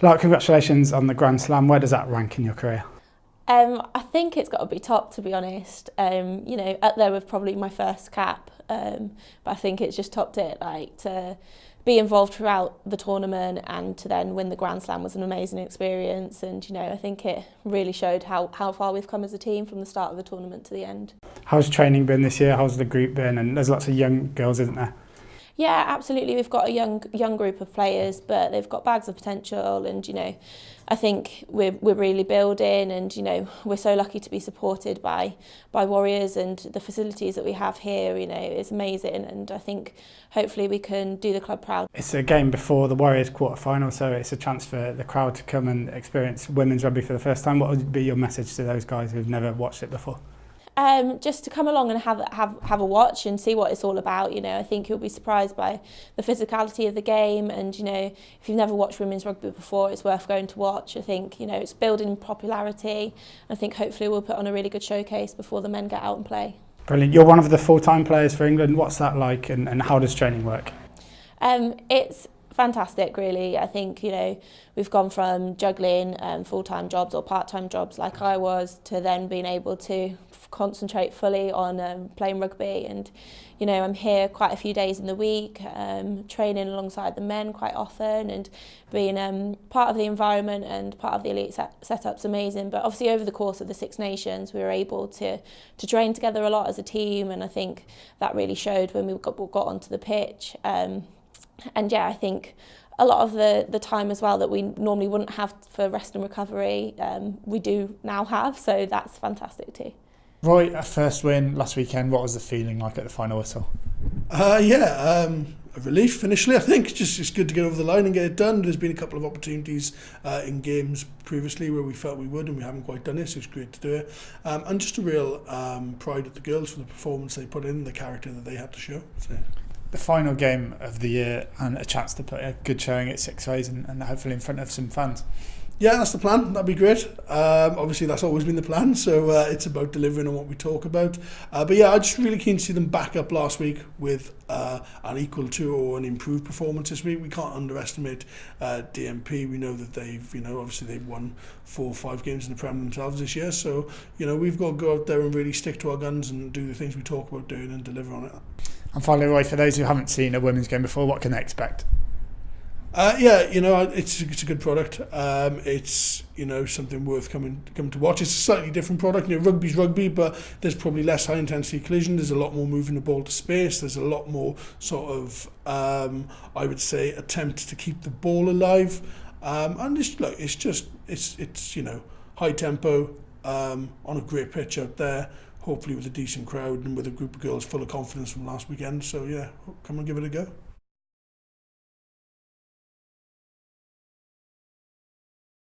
Lark, congratulations on the Grand Slam. Where does that rank in your career? I think it's got to be top, to be honest. Up there with probably my first cap, but I think it's just topped it. Like, to be involved throughout the tournament and to then win the Grand Slam was an amazing experience. And I think it really showed how far we've come as a team from the start of the tournament to the end. How's training been this year? How's the group been? And there's lots of young girls, isn't there? Yeah, absolutely. We've got a young group of players, but they've got bags of potential, and I think we're really building, and we're so lucky to be supported by Warriors, and the facilities that we have here, is amazing, and I think hopefully we can do the club proud. It's a game before the Warriors quarter-final, so it's a chance for the crowd to come and experience women's rugby for the first time. What would be your message to those guys who've never watched it before? Just to come along and have a watch and see what it's all about. I think you'll be surprised by the physicality of the game, and if you've never watched women's rugby before, it's worth going to watch. I think it's building popularity. I think hopefully we'll put on a really good showcase before the men get out and play. Brilliant. You're one of the full-time players for England. What's that like, and how does training work? It's fantastic, really. I think we've gone from juggling full-time jobs or part-time jobs like I was, to then being able to concentrate fully on playing rugby, and I'm here quite a few days in the week, training alongside the men quite often, and being part of the environment and part of the elite setup's amazing. But obviously over the course of the Six Nations we were able to train together a lot as a team, and I think that really showed when we got onto the pitch. And yeah, I think a lot of the time as well that we normally wouldn't have for rest and recovery, we do now have, so that's fantastic too. Roy, a first win last weekend. What was the feeling like at the final whistle? A relief initially, I think. Just good to get over the line and get it done. There's been a couple of opportunities in games previously where we felt we would, and we haven't quite done it, so it's great to do it. And just a real pride at the girls for the performance they put in, the character that they had to show. So. The final game of the year, and a chance to put a good showing at Sixways and hopefully in front of some fans. Yeah, that's the plan. That'd be great. Obviously, that's always been the plan, so it's about delivering on what we talk about. But yeah, I'm just really keen to see them back up last week with an equal to or an improved performance this week. We can't underestimate DMP. We know that they've, obviously they've won 4 or 5 games in the Prem themselves this year. So, we've got to go out there and really stick to our guns and do the things we talk about doing and deliver on it. And finally, Roy, for those who haven't seen a women's game before, what can they expect? It's a good product. It's something worth coming to watch. It's a slightly different product. Rugby's rugby, but there's probably less high intensity collision. There's a lot more moving the ball to space. There's a lot more sort of I would say attempt to keep the ball alive. And it's high tempo on a great pitch out there. Hopefully with a decent crowd and with a group of girls full of confidence from last weekend. So yeah, come and give it a go.